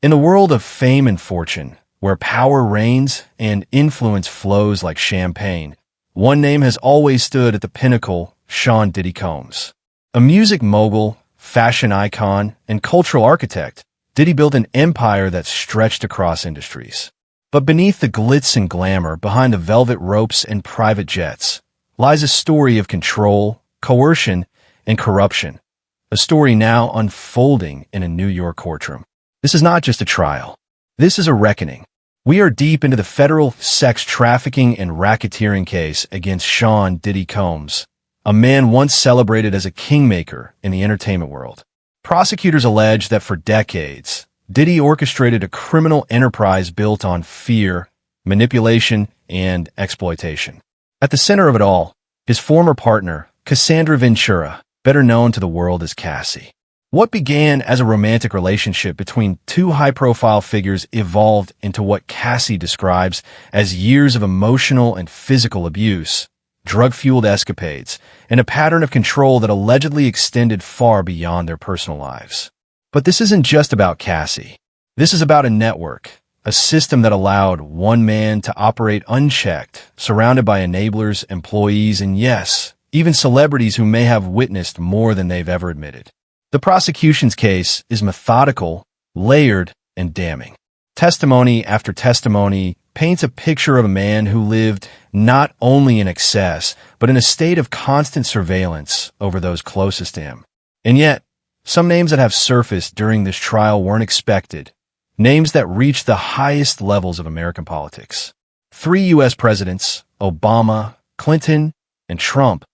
In the world of fame and fortune, where power reigns and influence flows like champagne, one name has always stood at the pinnacle: Sean Diddy Combs. A music mogul, fashion icon, and cultural architect, Diddy built an empire that stretched across industries. But beneath the glitz and glamour, behind the velvet ropes and private jets, lies a story of control, coercion, and corruption. A story now unfolding in a New York courtroom. This is not just a trial. This is a reckoning. We are deep into the federal sex trafficking and racketeering case against Sean Diddy Combs, a man once celebrated as a kingmaker in the entertainment world. Prosecutors allege that for decades, Diddy orchestrated a criminal enterprise built on fear, manipulation, and exploitation. At the center of it all, his former partner, Cassie Ventura, better known to the world as Cassie. What began as a romantic relationship between two high-profile figures evolved into what Cassie describes as years of emotional and physical abuse, drug-fueled escapades, and a pattern of control that allegedly extended far beyond their personal lives. But this isn't just about Cassie. This is about a network, a system that allowed one man to operate unchecked, surrounded by enablers, employees, and yes, even celebrities who may have witnessed more than they've ever admitted. The prosecution's case is methodical, layered, and damning. Testimony after testimony paints a picture of a man who lived not only in excess, but in a state of constant surveillance over those closest to him. And yet, some names that have surfaced during this trial weren't expected, names that reached the highest levels of American politics. 3 U.S. presidents, Obama, Clinton, and Trump,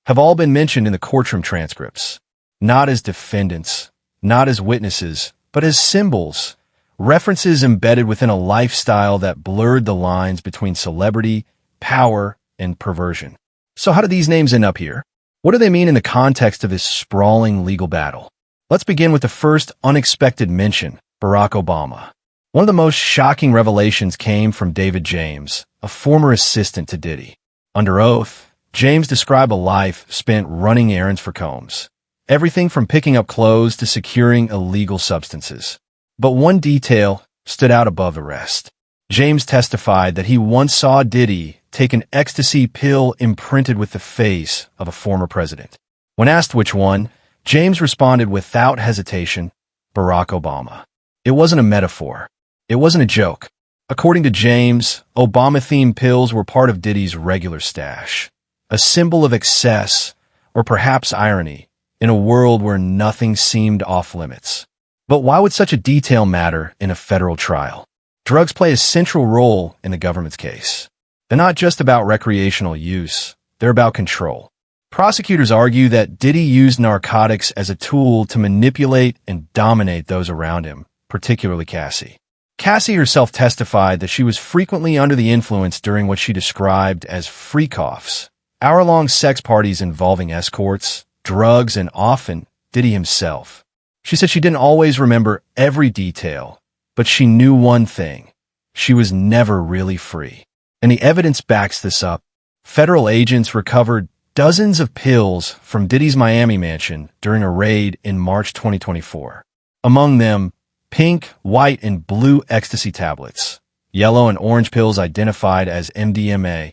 have all been mentioned in the courtroom transcripts. Not as defendants, not as witnesses, but as symbols, references embedded within a lifestyle that blurred the lines between celebrity, power, and perversion. So how do these names end up here? What do they mean in the context of this sprawling legal battle? Let's begin with the first unexpected mention, Barack Obama. One of the most shocking revelations came from David James, a former assistant to Diddy. Under oath, James described a life spent running errands for Combs. Everything from picking up clothes to securing illegal substances. But one detail stood out above the rest. James testified that he once saw Diddy take an ecstasy pill imprinted with the face of a former president. When asked which one, James responded without hesitation, Barack Obama. It wasn't a metaphor. It wasn't a joke. According to James, Obama-themed pills were part of Diddy's regular stash. A symbol of excess, or perhaps irony, in a world where nothing seemed off-limits. But why would such a detail matter in a federal trial? Drugs play a central role in the government's case. They're not just about recreational use, they're about control. Prosecutors argue that Diddy used narcotics as a tool to manipulate and dominate those around him, particularly Cassie. Cassie herself testified that she was frequently under the influence during what she described as freakoffs, hour-long sex parties involving escorts, drugs, and often Diddy himself. She said she didn't always remember every detail, but she knew one thing: she was never really free. And the evidence backs this up. Federal agents recovered dozens of pills from Diddy's Miami mansion during a raid in March 2024. Among them, pink, white, and blue ecstasy tablets, yellow and orange pills identified as MDMA,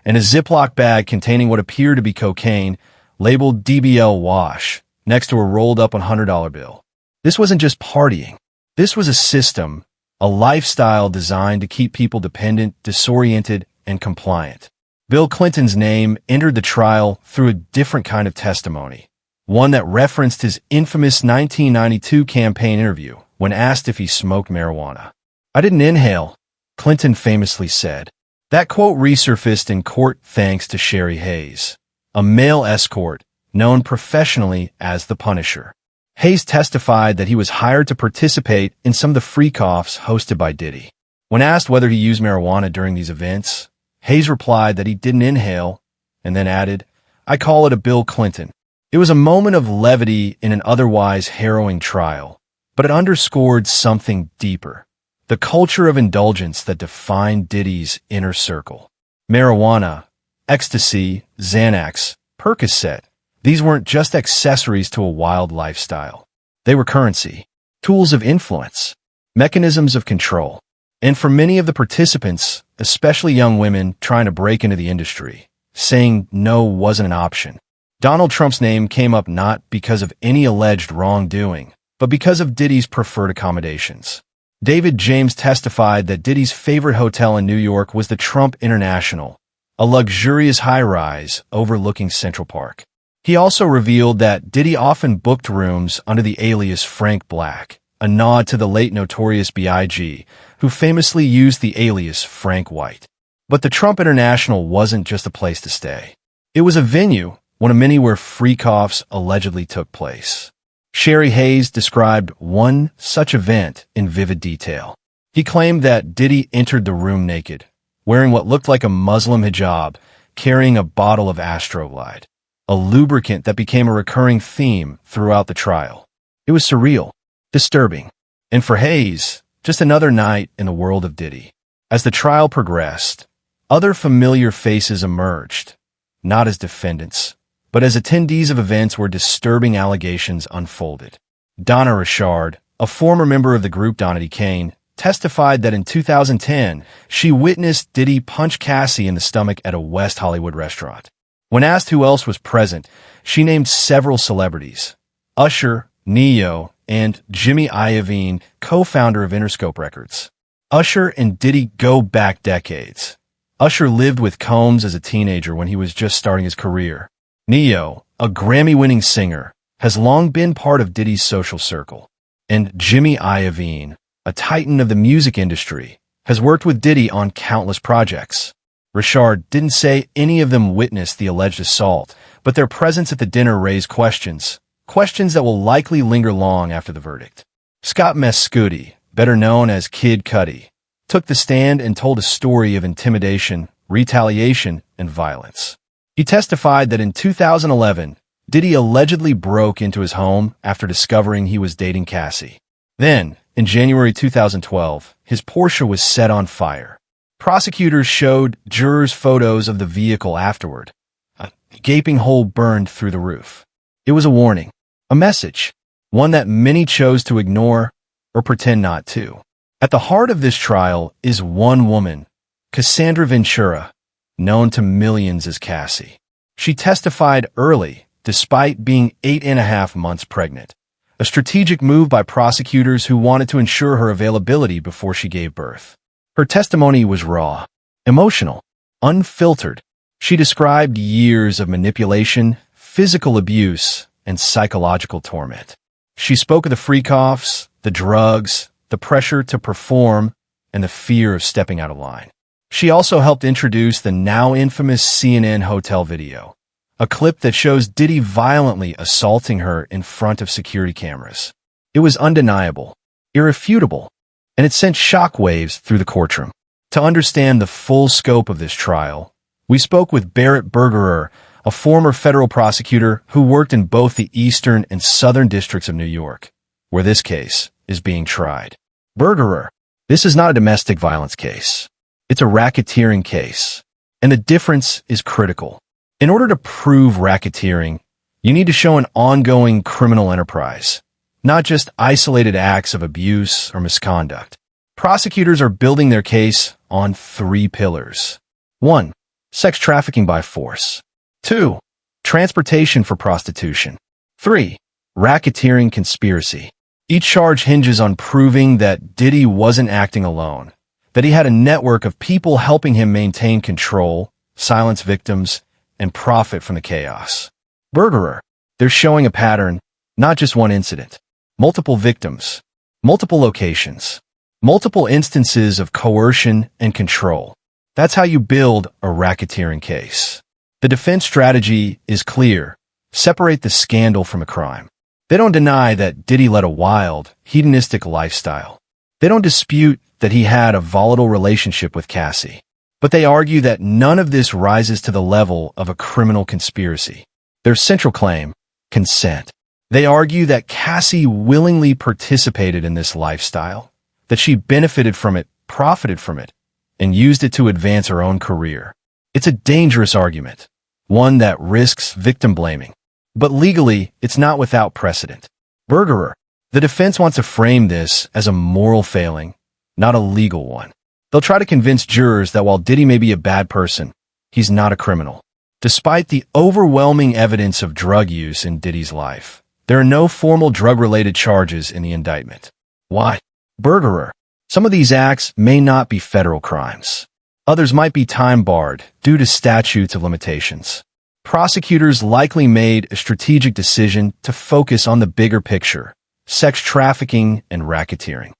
and a Ziploc bag containing what appeared to be cocaine, labeled DBL Wash, next to a rolled-up $100 bill. This wasn't just partying. This was a system, a lifestyle designed to keep people dependent, disoriented, and compliant. Bill Clinton's name entered the trial through a different kind of testimony, one that referenced his infamous 1992 campaign interview when asked if he smoked marijuana. "I didn't inhale," Clinton famously said. That quote resurfaced in court thanks to Sherry Hayes, a male escort known professionally as the Punisher. Hayes testified that he was hired to participate in some of the freakoffs hosted by Diddy. When asked whether he used marijuana during these events, Hayes replied that he didn't inhale, and then added, "I call it a Bill Clinton." It was a moment of levity in an otherwise harrowing trial, but it underscored something deeper: the culture of indulgence that defined Diddy's inner circle. Marijuana, ecstasy, Xanax, Percocet, these weren't just accessories to a wild lifestyle. They were currency, tools of influence. mechanisms of control. And for many of the participants, especially young women trying to break into the industry, saying no wasn't an option. Donald Trump's name came up not because of any alleged wrongdoing, but because of Diddy's preferred accommodations. David James testified that Diddy's favorite hotel in New York was the Trump International, a luxurious high-rise overlooking Central Park. He also revealed that Diddy often booked rooms under the alias Frank Black, a nod to the late Notorious B.I.G., who famously used the alias Frank White. But the Trump International wasn't just a place to stay. It was a venue, one of many where Freakoffs allegedly took place. Sherry Hayes described one such event in vivid detail. He claimed that Diddy entered the room naked, wearing what looked like a Muslim hijab, carrying a bottle of Astroglide, a lubricant that became a recurring theme throughout the trial. It was surreal, disturbing, and for Hayes, just another night in the world of Diddy. As the trial progressed, other familiar faces emerged, not as defendants, but as attendees of events where disturbing allegations unfolded. Donna Richard, a former member of the group Donny Kane, testified that in 2010, she witnessed Diddy punch Cassie in the stomach at a West Hollywood restaurant. When asked who else was present, she named several celebrities: Usher, Ne-Yo, and Jimmy Iovine, co-founder of Interscope Records. Usher and Diddy go back decades. Usher lived with Combs as a teenager when he was just starting his career. Ne-Yo, a Grammy-winning singer, has long been part of Diddy's social circle. And Jimmy Iovine, a titan of the music industry, has worked with Diddy on countless projects. Richard didn't say any of them witnessed the alleged assault, but their presence at the dinner raised questions that will likely linger long after the verdict. Scott Cudi, better known as Kid Cudi, took the stand and told a story of intimidation, retaliation, and violence. He testified that in 2011, Diddy allegedly broke into his home after discovering he was dating Cassie. Then, in January 2012, his Porsche was set on fire. Prosecutors showed jurors photos of the vehicle afterward. A gaping hole burned through the roof. It was a warning, a message, one that many chose to ignore or pretend not to. At the heart of this trial is one woman, Cassie Ventura, known to millions as Cassie. She testified early, despite being 8.5 months pregnant, a strategic move by prosecutors who wanted to ensure her availability before she gave birth. Her testimony was raw, emotional, unfiltered. She described years of manipulation, physical abuse, and psychological torment. She spoke of the Freakoffs, the drugs, the pressure to perform, and the fear of stepping out of line. She also helped introduce the now infamous CNN hotel video, a clip that shows Diddy violently assaulting her in front of security cameras. It was undeniable, irrefutable, and it sent shockwaves through the courtroom. To understand the full scope of this trial, we spoke with Barrett Bergerer, a former federal prosecutor who worked in both the Eastern and Southern districts of New York, where this case is being tried. Bergerer, this is not a domestic violence case. It's a racketeering case, and the difference is critical. In order to prove racketeering, you need to show an ongoing criminal enterprise, not just isolated acts of abuse or misconduct. Prosecutors are building their case on 3 pillars. 1. Sex trafficking by force. 2. Transportation for prostitution. 3. Racketeering conspiracy. Each charge hinges on proving that Diddy wasn't acting alone, that he had a network of people helping him maintain control, silence victims, and profit from the chaos. Bergerer, they're showing a pattern, not just one incident. Multiple victims, multiple locations, multiple instances of coercion and control. That's how you build a racketeering case. The defense strategy is clear: separate the scandal from the crime. They don't deny that Diddy led a wild, hedonistic lifestyle. They don't dispute that he had a volatile relationship with Cassie. But they argue that none of this rises to the level of a criminal conspiracy. Their central claim: consent. They argue that Cassie willingly participated in this lifestyle, that she benefited from it, profited from it, and used it to advance her own career. It's a dangerous argument, one that risks victim blaming. But legally, it's not without precedent. Bergerer, The defense wants to frame this as a moral failing, not a legal one. They'll try to convince jurors that while Diddy may be a bad person, he's not a criminal. Despite the overwhelming evidence of drug use in Diddy's life, there are no formal drug-related charges in the indictment. Why? Burglar. Some of these acts may not be federal crimes. Others might be time-barred due to statutes of limitations. Prosecutors likely made a strategic decision to focus on the bigger picture: sex trafficking and racketeering.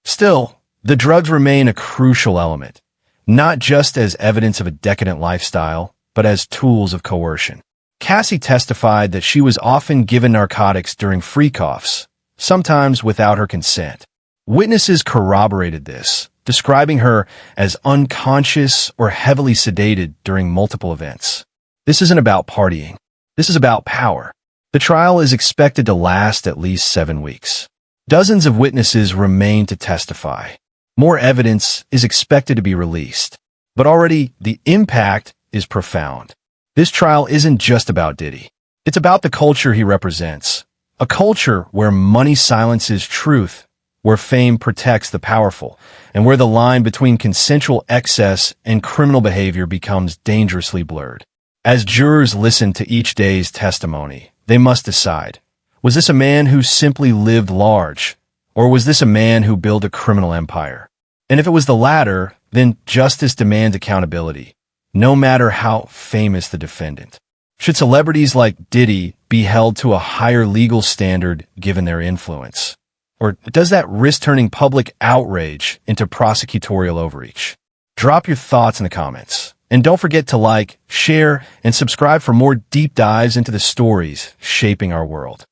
Still, the drugs remain a crucial element, not just as evidence of a decadent lifestyle, but as tools of coercion. Cassie testified that she was often given narcotics during freakoffs, sometimes without her consent. Witnesses corroborated this, describing her as unconscious or heavily sedated during multiple events. This isn't about partying. This is about power. The trial is expected to last at least 7 weeks. Dozens of witnesses remain to testify. More evidence is expected to be released. But already, the impact is profound. This trial isn't just about Diddy. It's about the culture he represents. A culture where money silences truth, where fame protects the powerful, and where the line between consensual excess and criminal behavior becomes dangerously blurred. As jurors listen to each day's testimony, they must decide, was this a man who simply lived large, or was this a man who built a criminal empire? And if it was the latter, then justice demands accountability, no matter how famous the defendant. Should celebrities like Diddy be held to a higher legal standard given their influence? Or does that risk turning public outrage into prosecutorial overreach? Drop your thoughts in the comments. And don't forget to like, share, and subscribe for more deep dives into the stories shaping our world.